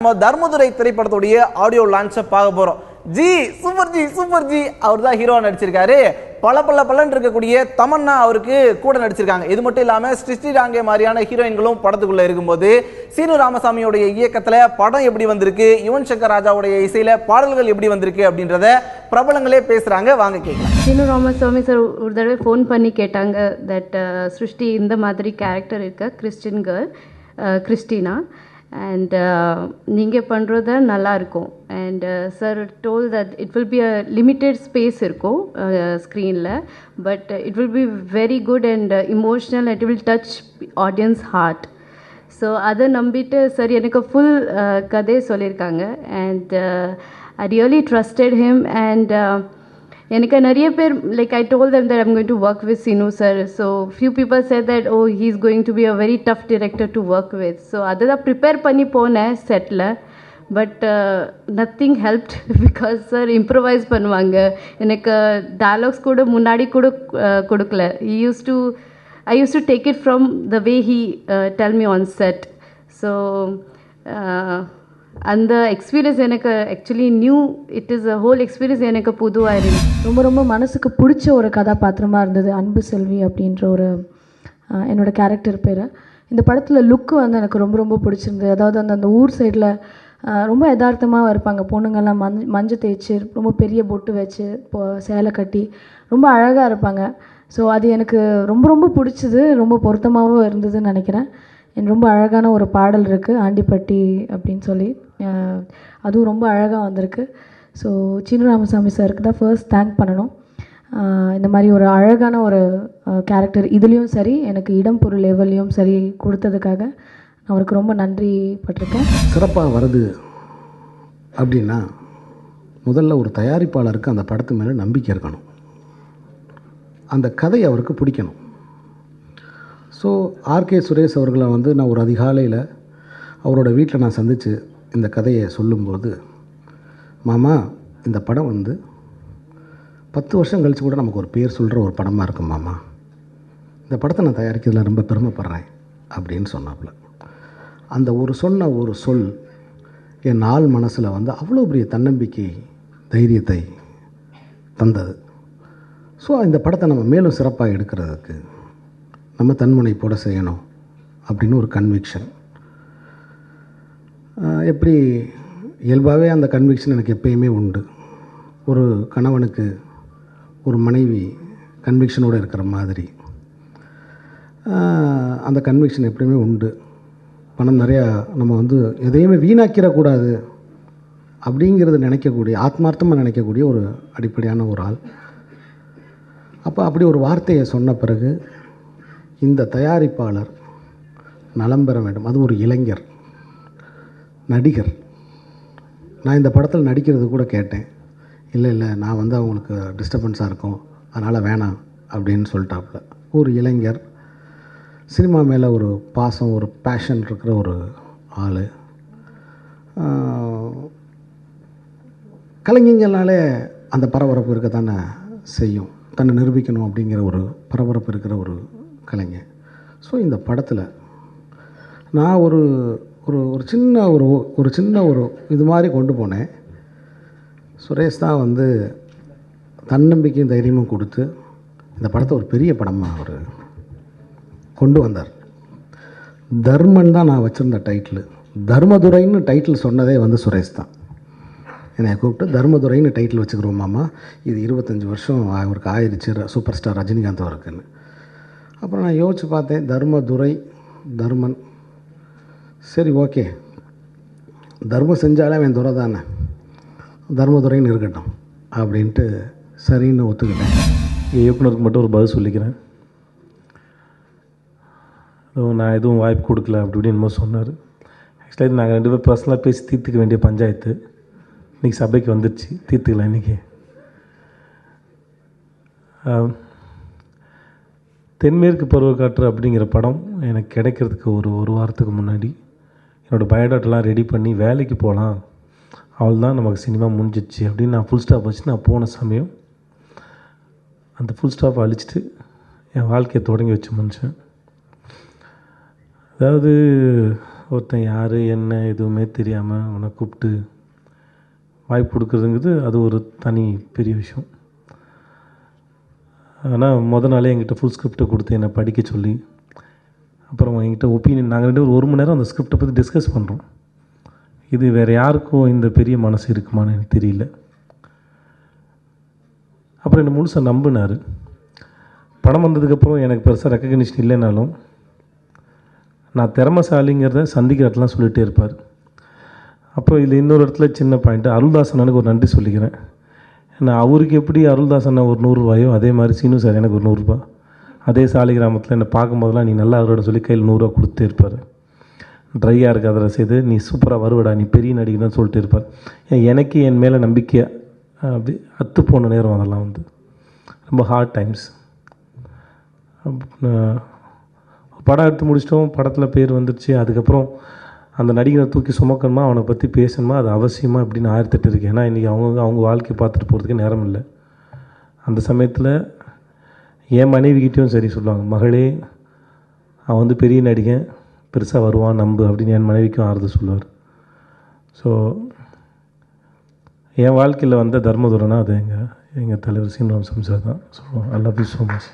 நம்ம தர்மதுரை திரைப்படத்துடைய ஆடியோ லான்ச்சை பார்க்க போறோம். சூப்பர் ஜி அவர் தான் ஹீரோ நடிச்சிருக்காரு. பலன்னு இருக்கக்கூடிய தமன்னா அவருக்கு கூட நடிச்சிருக்காங்க. இது மட்டும் இல்லாம ஸ்ரீ ராங்கே மாதிரியான ஹீரோயின்களும் படத்துக்குள்ள இருக்கும்போது சீனு ராமசாமியோடைய இயக்கத்துல படம் எப்படி வந்திருக்கு, யுவன் சங்கர் ராஜாவுடைய இசையில பாடல்கள் எப்படி வந்திருக்கு அப்படின்றத பிரபலங்களே பேசுறாங்க. வாங்க கேட்கலாம். சீனு ராமசாமி சார் ஒரு தடவை ஃபோன் பண்ணி கேட்டாங்க தட் சிருஷ்டி இந்த மாதிரி கேரக்டர் இருக்க கிறிஸ்டின் கேர்ள் கிறிஸ்டினா and நீங்கள் பண்ணுறது நல்லாயிருக்கும் and sir told that it will be a limited space இருக்கும் ஸ்க்ரீனில் but it will be very good and emotional and it will touch audience heart. So அதை நம்பிட்டு சார் எனக்கு full கதையை சொல்லியிருக்காங்க and I really trusted him and எனக்கு நிறைய பேர் like I told them that I'm going to work with Sinu sir. So few people said that oh he's going to be a very tough director to work with. So அதுதான் prepare பண்ணி போனேன் settle. But nothing helped because sir improvise பண்ணுவாங்க. எனக்கு dialogues கூட முன்னாடி கூட கொடுக்கல. I used to take it from the way he tell me on set. So அந்த எக்ஸ்பீரியன்ஸ் எனக்கு actually it is a whole experience எனக்கு புதுவாக இருந்துச்சு. ரொம்ப மனசுக்கு பிடிச்ச ஒரு கதாபாத்திரமாக இருந்தது அன்பு செல்வி அப்படின்ற ஒரு என்னோடய கேரக்டர் பேர். இந்த படத்தில் லுக்கு வந்து எனக்கு ரொம்ப பிடிச்சிருந்தது. அதாவது அந்த ஊர் சைடில் ரொம்ப யதார்த்தமாக இருப்பாங்க பொண்ணுங்கள்லாம். மஞ்சள் தேய்ச்சி ரொம்ப பெரிய பொட்டு வச்சு சேலை கட்டி ரொம்ப அழகாக இருப்பாங்க. ஸோ அது எனக்கு ரொம்ப பிடிச்சது, ரொம்ப பொருத்தமாகவும் இருந்ததுன்னு நினைக்கிறேன். ரொம்ப அழகான ஒரு பாடல் இருக்குது ஆண்டிப்பட்டி அப்படின்னு சொல்லி, அதுவும் ரொம்ப அழகாக வந்திருக்கு. ஸோ சீனு ராமசாமி சாருக்கு தான் ஃபர்ஸ்ட் தேங்க் பண்ணணும். இந்த மாதிரி ஒரு அழகான ஒரு கேரக்டர் இதுலேயும் சரி எனக்கு இடம் பொருள் லெவல்லையும் சரி கொடுத்ததுக்காக நான் அவருக்கு ரொம்ப நன்றி பட்டிருக்கேன். சிறப்பாக வருது அப்படின்னா முதல்ல ஒரு தயாரிப்பாளருக்கு அந்த படத்து மேலே நம்பிக்கை இருக்கணும், அந்த கதை அவருக்கு பிடிக்கணும். ஸோ ஆர்கே சுரேஷ் அவர்களை வந்து நான் ஒரு அதிகாலையில் அவரோட வீட்டில் நான் சந்தித்து இந்த கதையை சொல்லும்போது, மாமா இந்த படம் வந்து 10 வருஷம் கழித்து கூட நமக்கு ஒரு பேர் சொல்கிற ஒரு படமாக இருக்கும் மாமா, இந்த படத்தை நான் தயாரிக்கிறதுல ரொம்ப பெருமைப்படுறேன் அப்படின்னு சொன்னாப்புல. அந்த சொன்ன ஒரு சொல் என் ஆள் மனசில் வந்து அவ்வளோ பெரிய தன்னம்பிக்கை தைரியத்தை தந்தது. ஸோ இந்த படத்தை நம்ம மேலும் சிறப்பாக எடுக்கிறதுக்கு நம்ம தன்முனைப்போட செய்யணும் அப்படின்னு ஒரு கன்விக்ஷன். எப்படி இயல்பாகவே அந்த கன்விக்ஷன் எனக்கு எப்பயுமே உண்டு. ஒரு கணவனுக்கு ஒரு மனைவி கன்விக்ஷனோடு இருக்கிற மாதிரி அந்த கன்விக்ஷன் எப்பயுமே உண்டு. பணம் நிறையா நம்ம வந்து எதையுமே வீணாக்கிடக்கூடாது அப்படிங்கிறது நினைக்கக்கூடிய, ஆத்மார்த்தமாக நினைக்கக்கூடிய ஒரு அடிப்படையான ஒரு ஆள். அப்போ அப்படி ஒரு வார்த்தையை சொன்ன பிறகு இந்த தயாரிப்பாளர் நலம் பெற வேண்டும். அது ஒரு இளைஞர் நடிகர். நான் இந்த படத்தில் நடிக்கிறது கூட கேட்டேன். இல்லை நான் வந்து அவங்களுக்கு டிஸ்டர்பன்ஸாக இருக்கும் அதனால் வேணாம் அப்படின்னு சொல்லிட்டாப்புல. ஒரு இளைஞர், சினிமா மேலே ஒரு பாசம் ஒரு பேஷன் இருக்கிற ஒரு ஆள். கலைஞர்களாலே அந்த பரபரப்பு இருக்க தானே செய்யும், தன்னை நிரூபிக்கணும் அப்படிங்கிற ஒரு பரபரப்பு இருக்கிற ஒரு கலைஞர். ஸோ இந்த படத்தில் நான் ஒரு சின்ன இது மாதிரி கொண்டு போனேன். சுரேஷ் தான் வந்து தன்னம்பிக்கையும் தைரியமும் கொடுத்து இந்த படத்தை ஒரு பெரிய படமாக அவர் கொண்டு வந்தார். தர்மன் தான் நான் வச்சுருந்த டைட்டில். தர்மதுரைன்னு டைட்டில் சொன்னதே வந்து சுரேஷ் தான். என்னை கூப்பிட்டு தர்மதுரைன்னு டைட்டில் வச்சுக்கிறோம் மாமா, இது 25 வருஷம் அவருக்கு ஆயிடுச்சு சூப்பர் ஸ்டார் ரஜினிகாந்த் அவருக்குன்னு. அப்புறம் நான் யோசித்து பார்த்தேன், தர்மதுரை தர்மன், சரி ஓகே தர்மம் செஞ்சாலே அவன் துறை தானே, தர்மதுரைன்னு இருக்கட்டும் அப்படின்ட்டு சரின்னு ஒத்துக்கிட்டேன். இயக்குனருக்கு மட்டும் ஒரு பதில் சொல்லிக்கிறேன். நான் எதுவும் வாய்ப்பு கொடுக்கல அப்படி என்னமோ சொன்னார். ஆக்சுவலாக நாங்கள் 2 பேரும் பர்சனலாக பேசி தீர்த்துக்க வேண்டிய பஞ்சாயத்து இன்றைக்கி சபைக்கு வந்துடுச்சு, தீர்த்துக்கலாம். இன்றைக்கி தென்மேற்கு பருவக்காற்று அப்படிங்கிற படம் எனக்கு கிடைக்கிறதுக்கு ஒரு வாரத்துக்கு முன்னாடி என்னோடய பயோடாட்டெலாம் ரெடி பண்ணி வேலைக்கு போகலாம், அவள் தான் நமக்கு சினிமா முடிஞ்சிச்சு அப்படின்னு நான் ஃபுல் ஸ்டாப் வச்சு நான் போன சமயம் அந்த ஃபுல் ஸ்டாப் அழிச்சிட்டு என் வாழ்க்கையை தொடங்கி வச்ச மனுஷன். அதாவது ஒருத்தன் யார் என்ன எதுவுமே தெரியாமல் அவனை கூப்பிட்டு வாய்ப்பு கொடுக்குறதுங்கிறது அது ஒரு தனி பெரிய விஷயம். ஆனால் நாளே என்கிட்ட ஃபுல் ஸ்கிரிப்டை கொடுத்து என்னை படிக்க சொல்லி, அப்புறம் என்கிட்ட ஒப்பீனியன், நாங்கள் 2 ஒரு மணி நேரம் அந்த ஸ்கிரிப்டை பற்றி டிஸ்கஸ் பண்ணுறோம். இது வேறு யாருக்கும் இந்த பெரிய மனசு இருக்குமான்னு எனக்கு தெரியல. அப்புறம் என்னை முழுசாக நம்பினார். படம் வந்ததுக்கப்புறம் எனக்கு பெருசாக ரெக்கக்னிஷன் இல்லைனாலும் நான் திறமைசாலிங்கிறத சந்திக்கிற இடத்துலாம் சொல்லிகிட்டே இருப்பார். அப்புறம் இதில் இன்னொரு இடத்துல சின்ன பாயிண்ட்டு, அருள்தாசனுக்கு ஒரு நன்றி சொல்லிக்கிறேன். ஏன்னா அவருக்கு எப்படி அருள்தாசன் ஒரு 100 ரூபாயோ அதே மாதிரி சீனு சார் எனக்கு ஒரு 100 ரூபா, அதே சாலி கிராமத்தில் என்னை பார்க்கும்போதெல்லாம் நீ நல்லா வருவட சொல்லி கையில் 100 ரூபா கொடுத்தே இருப்பார். ட்ரையாக இருக்க அதில் செய்து நீ சூப்பராக வருவடா, நீ பெரிய நடிகன்னு சொல்லிட்டு இருப்பார். எனக்கு என் மேலே நம்பிக்கை அப்படி அத்து போன நேரம் அதெல்லாம் வந்து ரொம்ப ஹார்ட் டைம்ஸ். படம் எடுத்து முடிச்சிட்டோம், படத்தில் பேர் வந்துடுச்சு. அதுக்கப்புறம் அந்த நடிகரை தூக்கி சுமக்கணுமா, அவனை பற்றி பேசணுமா, அது அவசியமாக அப்படின்னு 1008 இருக்குது. ஏன்னா இன்றைக்கி அவங்க வாழ்க்கையை பார்த்துட்டு போகிறதுக்கு நேரம் இல்லை. அந்த சமயத்தில் என் மனைவிக்கிட்டேயும் சரி சொல்லுவாங்க, மகளே அவன் வந்து பெரிய நடிகன், பெருசாக வருவான் நம்பு அப்படின்னு என் மனைவிக்கும் ஆறுதல் சொல்லுவார். ஸோ என் வாழ்க்கையில் வந்த தர்மதுரனா அது எங்கள் தலைவர் சீனிவாசன் சார் தான். So I love you so much.